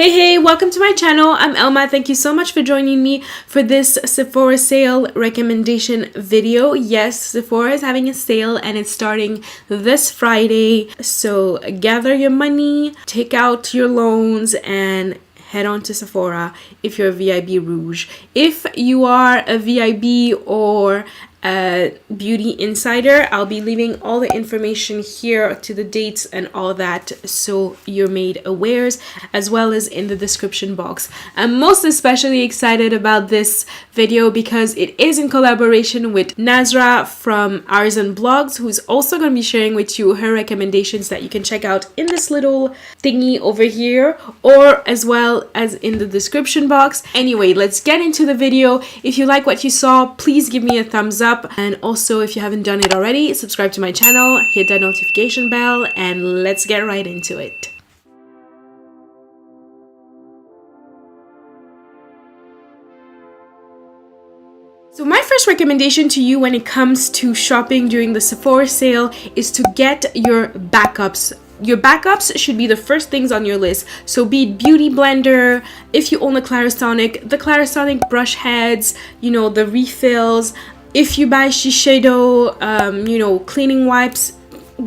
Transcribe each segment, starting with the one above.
Hey, welcome to my channel. I'm Elma. Thank you so much for joining me for this Sephora sale recommendation video. Yes, Sephora is having a sale and it's starting this Friday. So gather your money, take out your loans, and head on to Sephora if you're a VIB Rouge. If you are a VIB or a beauty insider, I'll be leaving all the information here to the dates and all that, so you're made awares, as well as in the description box. I'm most especially excited about this video because it is in collaboration with Nazra from ArzanBlogs, who's also going to be sharing with you her recommendations that you can check out in this little thingy over here, or as well as in the description box. Anyway, let's get into the video. If you like what you saw, please give me a thumbs up. And also, if you haven't done it already, subscribe to my channel, hit that notification bell, and let's get right into it. So my first recommendation to you when it comes to shopping during the Sephora sale is to get your backups. Your backups should be the first things on your list. So be it beauty blender, if you own a Clarisonic, the Clarisonic brush heads, you know, the refills. If you buy Shiseido, you know, cleaning wipes,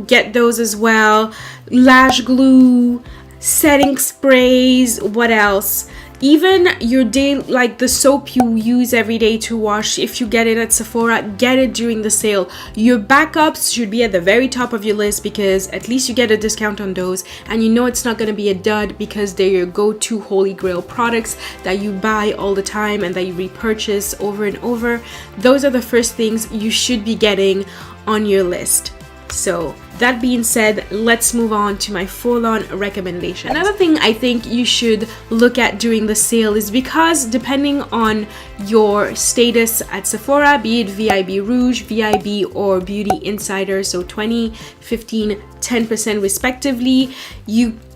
get those as well. Lash glue, setting sprays, what else? Even your day, like the soap you use every day to wash, if you get it at Sephora, get it during the sale. Your backups should be at the very top of your list because at least you get a discount on those, and you know it's not going to be a dud because they're your go-to holy grail products that you buy all the time and that you repurchase over and over. Those are the first things you should be getting on your list. So that being said, let's move on to my full-on recommendation. Another thing I think you should look at during the sale is because depending on your status at Sephora, be it VIB Rouge, VIB, or Beauty Insider, so 20, 15, 10% respectively,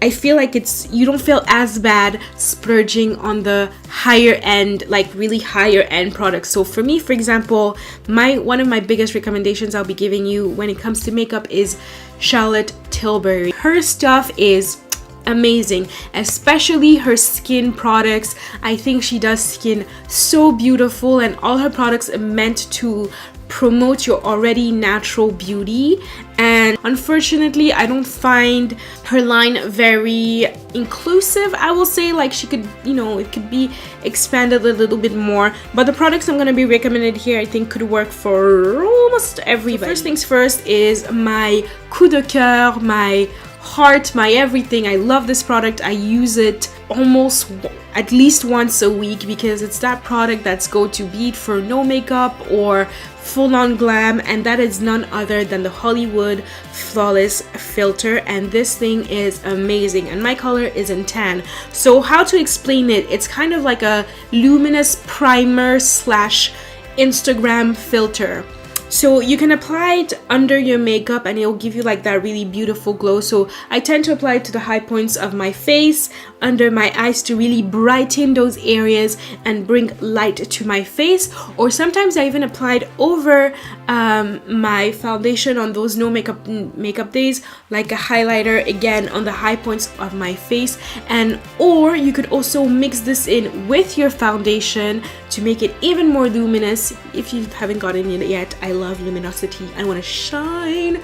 I feel like you don't feel as bad splurging on the higher end, like really higher end products. So for me, for example, one of my biggest recommendations I'll be giving you when it comes to makeup is Charlotte Tilbury. Her stuff is amazing, especially her skin products. I think she does skin so beautiful, and all her products are meant to promote your already natural beauty. And unfortunately, I don't find her line very inclusive. I will say, like, she could, you know, it could be expanded a little bit more, but the products I'm going to be recommended here I think could work for almost everybody. So first things first is my coup de coeur, my heart, my everything. I love this product. I use it almost at least once a week because it's that product that's go to beat for no makeup or full-on glam, and that is none other than the Hollywood Flawless Filter. And this thing is amazing, and my color is in tan. So how to explain it? It's kind of like a luminous primer slash Instagram filter. So you can apply it under your makeup and it'll give you like that really beautiful glow. So I tend to apply it to the high points of my face, under my eyes, to really brighten those areas and bring light to my face. Or sometimes I even apply it over my foundation on those no makeup days, like a highlighter, again on the high points of my face. And or you could also mix this in with your foundation to make it even more luminous. If you haven't gotten it yet, I love luminosity. I want to shine.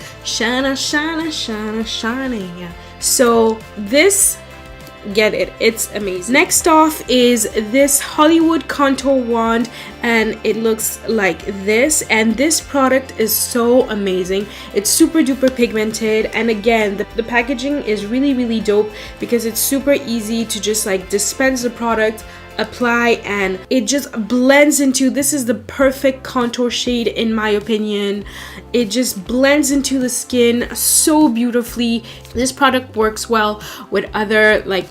So this, get it, it's amazing. Next off is this Hollywood contour wand, and it looks like this, and this product is so amazing. It's super duper pigmented, and again the packaging is really dope because it's super easy to just like dispense the product, apply, and it just blends into, this is the perfect contour shade in my opinion. It just blends into the skin so beautifully. This product works well with other like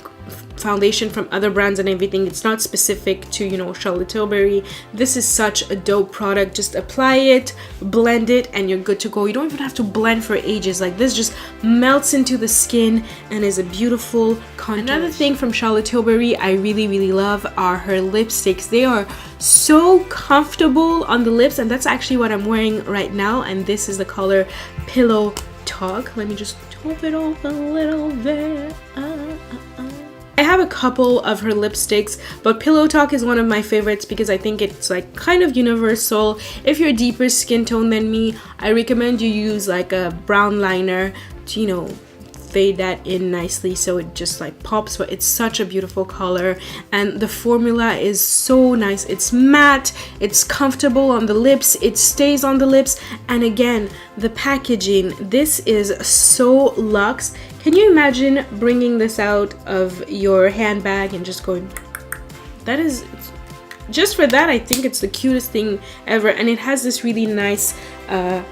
foundation from other brands and everything. It's not specific to, you know, Charlotte Tilbury. This is such a dope product. Just apply it, blend it, and you're good to go. You don't even have to blend for ages. Like, this just melts into the skin and is a beautiful contour. Another thing from Charlotte Tilbury I really love are her lipsticks. They are so comfortable on the lips, and that's actually what I'm wearing right now, and this is the color Pillow Talk. Let me just top it off a little bit. I have a couple of her lipsticks, but Pillow Talk is one of my favorites because I think it's like kind of universal. If you're a deeper skin tone than me, I recommend you use like a brown liner to, you know, fade that in nicely so it just like pops. But it's such a beautiful color, and the formula is so nice. It's matte, it's comfortable on the lips, it stays on the lips, and again, the packaging, this is so luxe. Can you imagine bringing this out of your handbag and just going, that is, just for that, I think it's the cutest thing ever. And it has this really nice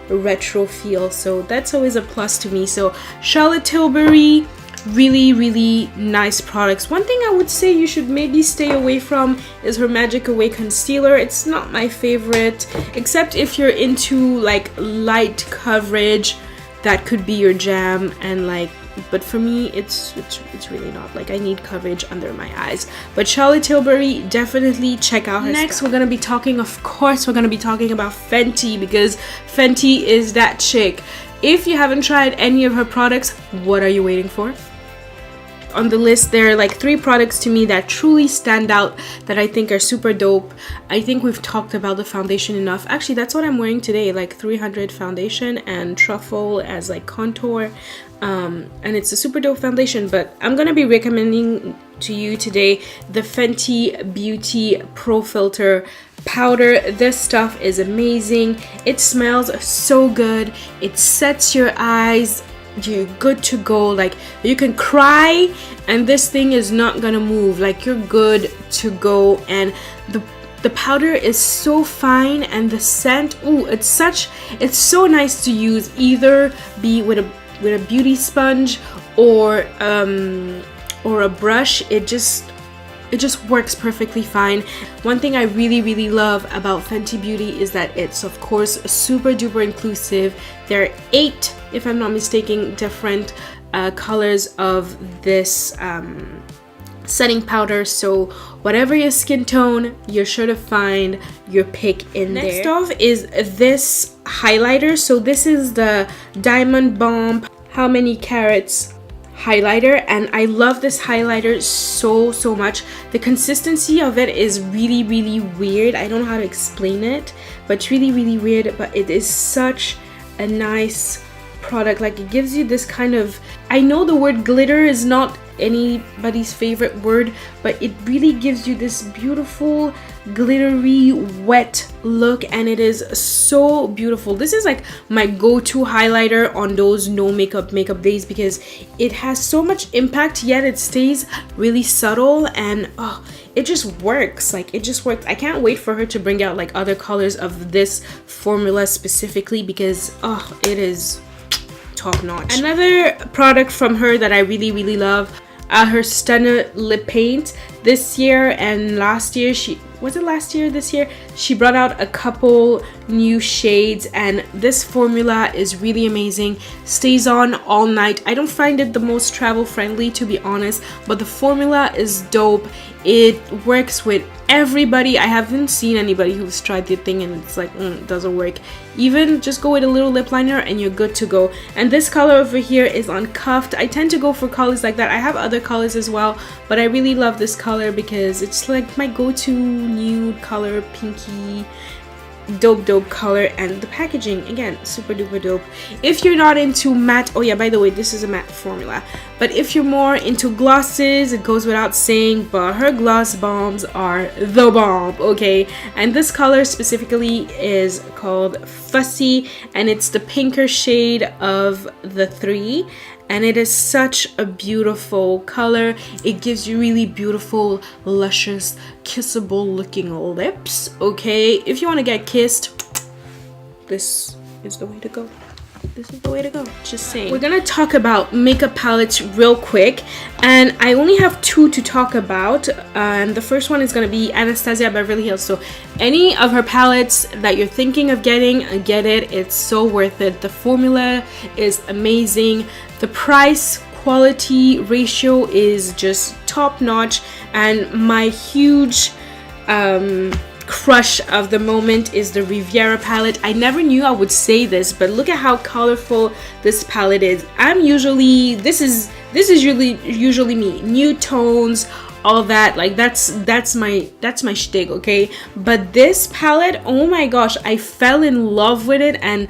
retro feel, so that's always a plus to me. So Charlotte Tilbury, really nice products. One thing I would say you should maybe stay away from is her Magic Away concealer. It's not my favorite, except if you're into like light coverage, that could be your jam. And like, but for me, it's really not. Like, I need coverage under my eyes. But Charlotte Tilbury, definitely check out her Next, we're gonna be talking, of course, we're gonna be talking about Fenty, because Fenty is that chick. If you haven't tried any of her products, what are you waiting for? On the list, there are like 3 products to me that truly stand out, that I think are super dope. I think we've talked about the foundation enough. Actually, that's what I'm wearing today, like 300 foundation and truffle as like contour. And it's a super dope foundation, but I'm gonna be recommending to you today the Fenty Beauty Pro Filter powder. This stuff is amazing. It smells so good. It sets your eyes. You're good to go. Like, you can cry and this thing is not gonna move. Like, you're good to go. And the powder is so fine, and the scent, ooh, it's so nice to use. Either be with a beauty sponge or a brush. It just works perfectly fine. One thing I really love about Fenty Beauty is that it's, of course, super duper inclusive. There are 8, if I'm not mistaken, different colors of this setting powder, so whatever your skin tone, you're sure to find your pick in there. Next off is this highlighter. So this is the Diamond Bomb How Many Carats highlighter, and I love this highlighter so much. The consistency of it is really weird. I don't know how to explain it, but it's really weird. But it is such a nice product. Like, it gives you this kind of, I know the word glitter is not anybody's favorite word, but it really gives you this beautiful glittery wet look, and it is so beautiful. This is like my go-to highlighter on those no makeup days, because it has so much impact, yet it stays really subtle, and oh, it just works. Like, it just works. I can't wait for her to bring out like other colors of this formula specifically, because oh, it is top notch. Another product from her that I really love, her Stunner lip paint. This year and last year, this year she brought out a couple new shades, and this formula is really amazing. Stays on all night. I don't find it the most travel friendly, to be honest, but the formula is dope. It works with everybody. I haven't seen anybody who's tried the thing and it's like it doesn't work. Even just go with a little lip liner and you're good to go. And this color over here is uncuffed. I tend to go for colors like that. I have other colors as well, but I really love this color because it's like my go-to nude color, pinky, dope color. And the packaging, again, super duper dope. If you're not into matte, oh yeah, by the way, this is a matte formula, but if you're more into glosses, it goes without saying, but her gloss bombs are the bomb, okay? And this color specifically is called Fussy, and it's the pinker shade of the 3, and it is such a beautiful color. It gives you really beautiful, luscious, kissable looking lips, okay? If you want to get kissed, this is the way to go. This is the way to go, just saying. We're gonna talk about makeup palettes real quick, and I only have 2 to talk about, and the first one is gonna be Anastasia Beverly Hills. So any of her palettes that you're thinking of getting, get it. It's so worth it. The formula is amazing. The price quality ratio is just top notch, and my huge crush of the moment is the Riviera palette. I never knew I would say this, but look at how colorful this palette is. This is this is usually me, nude tones, all that, like that's my shtick, okay? But this palette, oh my gosh, I fell in love with it. And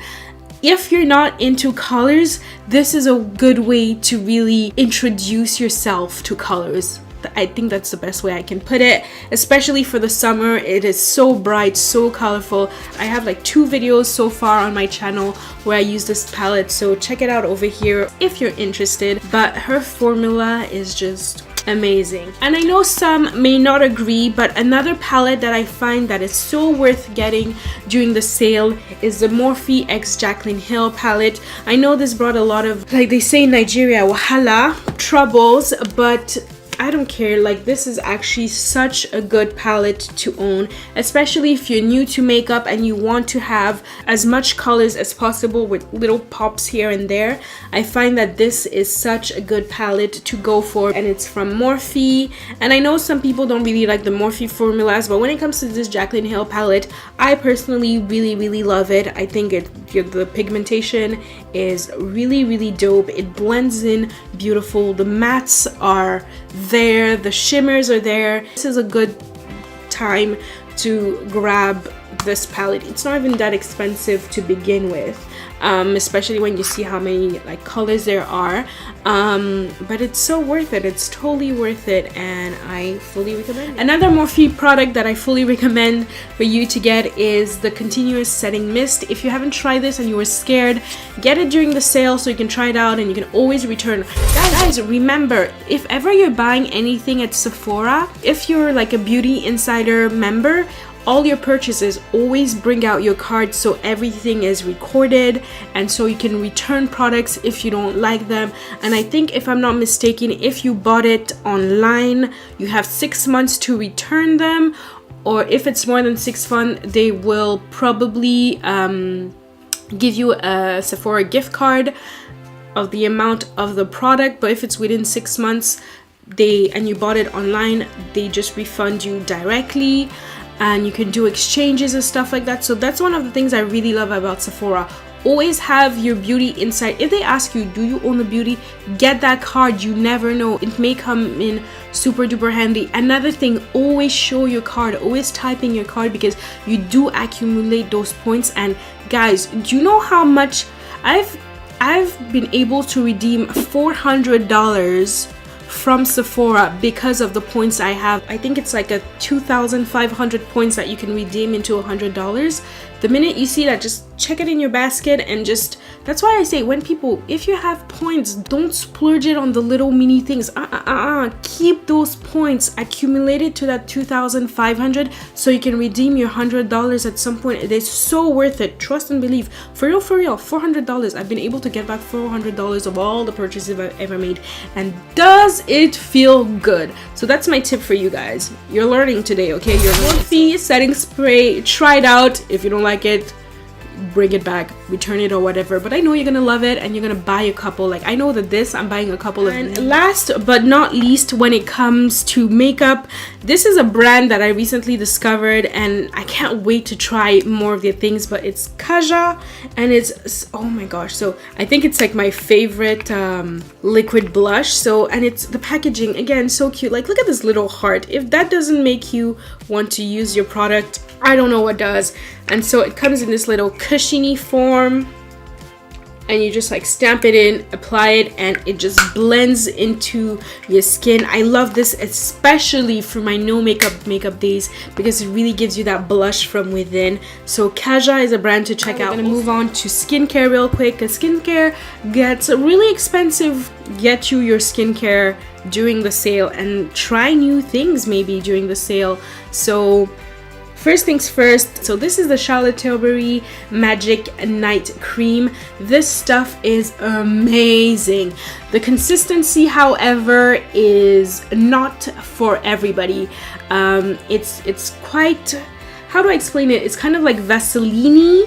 if you're not into colors, this is a good way to really introduce yourself to colors. I think that's the best way I can put it, especially for the summer. It is so bright, so colorful. I have like 2 videos so far on my channel where I use this palette, so check it out over here if you're interested. But her formula is just amazing. And I know some may not agree, but another palette that I find that is so worth getting during the sale is the Morphe x Jaclyn Hill palette. I know this brought a lot of, like they say in Nigeria, wahala, troubles, but I don't care. Like, this is actually such a good palette to own, especially if you're new to makeup and you want to have as much colors as possible with little pops here and there. I find that this is such a good palette to go for, and it's from Morphe. And I know some people don't really like the Morphe formulas, but when it comes to this Jaclyn Hill palette, I personally really love it. I think the pigmentation is really dope. It blends in beautiful. The mattes are there, the shimmers are there. This is a good time to grab this palette. It's not even that expensive to begin with, especially when you see how many like colors there are, but it's so worth it. It's totally worth it, and I fully recommend it. Another Morphe product that I fully recommend for you to get is the Continuous Setting Mist. If you haven't tried this and you were scared, get it during the sale so you can try it out and you can always return. Guys, remember, if ever you're buying anything at Sephora, if you're like a Beauty Insider member, all your purchases, always bring out your card so everything is recorded, and so you can return products if you don't like them. And I think, if I'm not mistaken, if you bought it online, you have 6 months to return them, or if it's more than 6 months, they will probably give you a Sephora gift card of the amount of the product. But if it's within 6 months and you bought it online, they just refund you directly, and you can do exchanges and stuff like that. So that's one of the things I really love about Sephora. Always have your beauty inside. If they ask you, do you own a beauty, get that card. You never know, it may come in super duper handy. Another thing, always show your card, always type in your card, because you do accumulate those points. And guys, do you know how much I've been able to redeem $400 from Sephora because of the points I have? I think it's like a 2,500 points that you can redeem into $100. The minute you see that, just check it in your basket, and that's why I say, when people, if you have points, don't splurge it on the little mini things. Keep those points accumulated to that 2,500 so you can redeem your $100 at some point. It is so worth it. Trust and believe. For real, $400. I've been able to get back $400 of all the purchases I've ever made, and does it feel good? So that's my tip for you guys. You're learning today, okay? Your Morphe setting spray, try it out. If you don't like it, bring it back, return it or whatever. But I know you're gonna love it, and you're gonna buy a couple. Like, I know that I'm buying a couple of. And last but not least, when it comes to makeup, this is a brand that I recently discovered, and I can't wait to try more of their things. But it's Kaja, and it's, oh my gosh, so I think it's like my favorite liquid blush. So, and it's, the packaging again, so cute. Like, look at this little heart. If that doesn't make you want to use your product, I don't know what does. And so it comes in this little cushiony form, and you just like stamp it in, apply it, and it just blends into your skin. I love this, especially for my no makeup days, because it really gives you that blush from within. So Kaja is a brand to check out. I'm gonna move on to skincare real quick, because skincare gets really expensive. Get you your skincare during the sale, and try new things maybe during the sale. So first things first, so this is the Charlotte Tilbury Magic Night Cream. This stuff is amazing. The consistency, however, is not for everybody. It's quite, how do I explain it? It's kind of like Vaseline,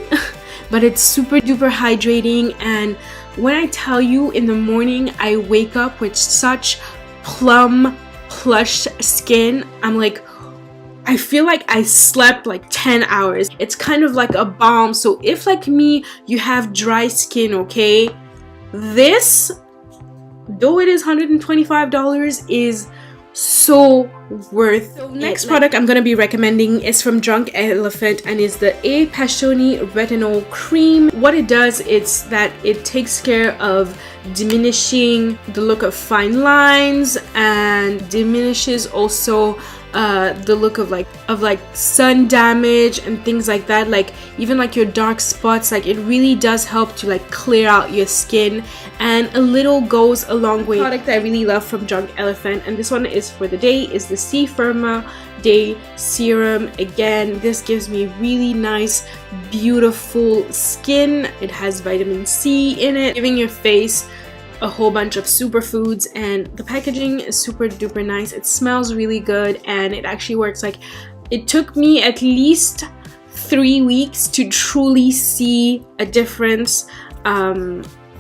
but it's super duper hydrating. And when I tell you, in the morning I wake up with such plum plush skin, I'm like, I feel like I slept like 10 hours. It's kind of like a balm. So if, like me, you have dry skin, okay, this though it is $125, is so worth it. Next product I'm gonna be recommending is from Drunk Elephant and is the A Passioni Retinol Cream. What it does is that it takes care of diminishing the look of fine lines and diminishes also the look of like sun damage and things like that, like even like your dark spots. Like it really does help to like clear out your skin, and a little goes a long way. The product I really love from Drunk Elephant, and this one is for the day, is the C Firma Day Serum. Again, this gives me really nice beautiful skin. It has vitamin C in it, giving your face a whole bunch of superfoods, and the packaging is super duper nice. It smells really good, and it actually works. Like, it took me at least 3 weeks to truly see a difference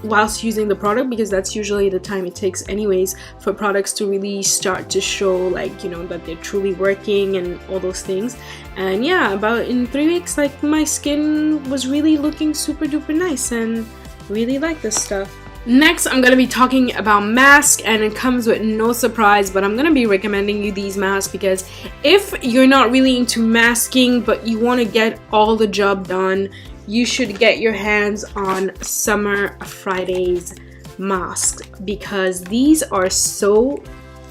whilst using the product, because that's usually the time it takes anyways for products to really start to show, like, you know, that they're truly working and all those things. And yeah, about in 3 weeks, like, my skin was really looking super duper nice, and really like this stuff. Next, I'm gonna be talking about masks, and it comes with no surprise, but I'm gonna be recommending you these masks because if you're not really into masking but you want to get all the job done, you should get your hands on Summer Fridays masks, because these are so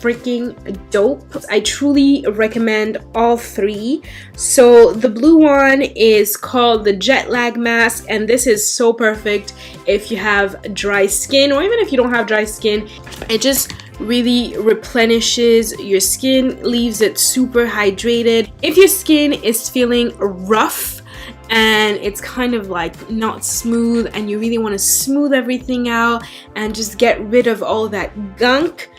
freaking dope. I truly recommend all three. So the blue one is called the Jet Lag Mask, and this is so perfect if you have dry skin, or even if you don't have dry skin. It just really replenishes your skin, leaves it super hydrated. If your skin is feeling rough and it's kind of like not smooth, and you really want to smooth everything out and just get rid of all that gunk,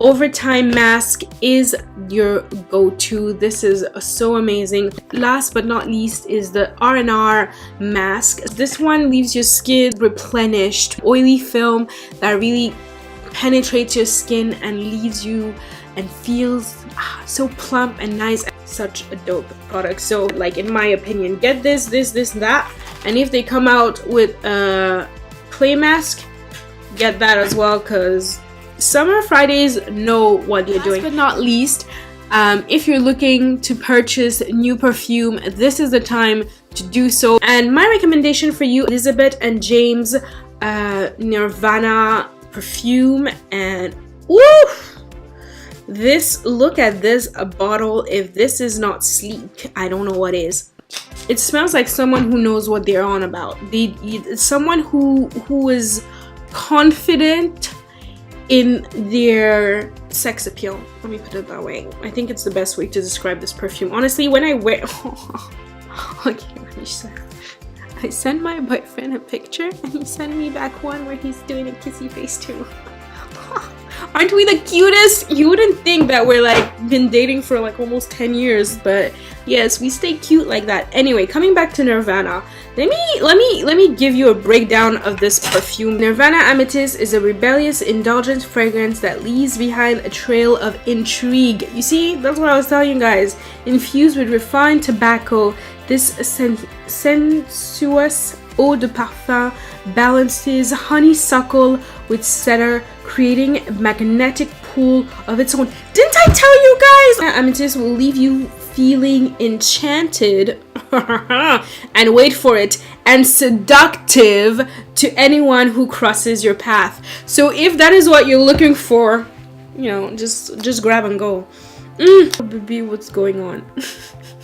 Overtime Mask is your go-to. This is so amazing. Last but not least is the R&R Mask. This one leaves your skin replenished, oily film that really penetrates your skin and leaves you and feels so plump and nice. Such a dope product. So, like, in my opinion, get this, that, and if they come out with a clay mask, get that as well, because Summer Fridays know what they're doing. Last but not least, if you're looking to purchase new perfume, this is the time to do so. And my recommendation for you, Elizabeth and James Nirvana perfume. And woof, this, look at this bottle. If this is not sleek, I don't know what is. It smells like someone who knows what they're on about. Someone who is confident in their sex appeal. Let me put it that way. I think it's the best way to describe this perfume. Honestly, when I wear okay, let me show. I sent my boyfriend a picture and he sent me back one where he's doing a kissy face too. Aren't we the cutest? You wouldn't think that we're like been dating for like almost 10 years, but yes, we stay cute like that. Anyway, coming back to Nirvana, let me give you a breakdown of this perfume. Nirvana Amethyst is a rebellious, indulgent fragrance that leaves behind a trail of intrigue. You see, that's what I was telling you guys. Infused with refined tobacco, this sensuous eau de parfum balances honeysuckle with cedar, creating a magnetic pool of its own. Didn't I tell you guys? Amethyst will leave you feeling enchanted and wait for it, and seductive to anyone who crosses your path. So if that is what you're looking for, you know, just grab and go. Baby, what's going on?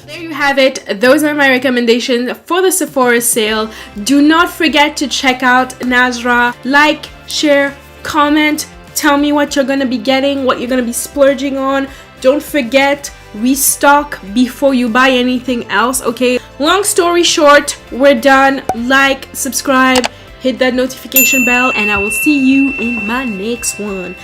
There you have it. Those are my recommendations for the Sephora sale. Do not forget to check out Nazra. Like, share, comment, tell me what you're gonna be getting, what you're gonna be splurging on. Don't forget, restock before you buy anything else, okay? Long story short, we're done. Like, subscribe, hit that notification bell, and I will see you in my next one.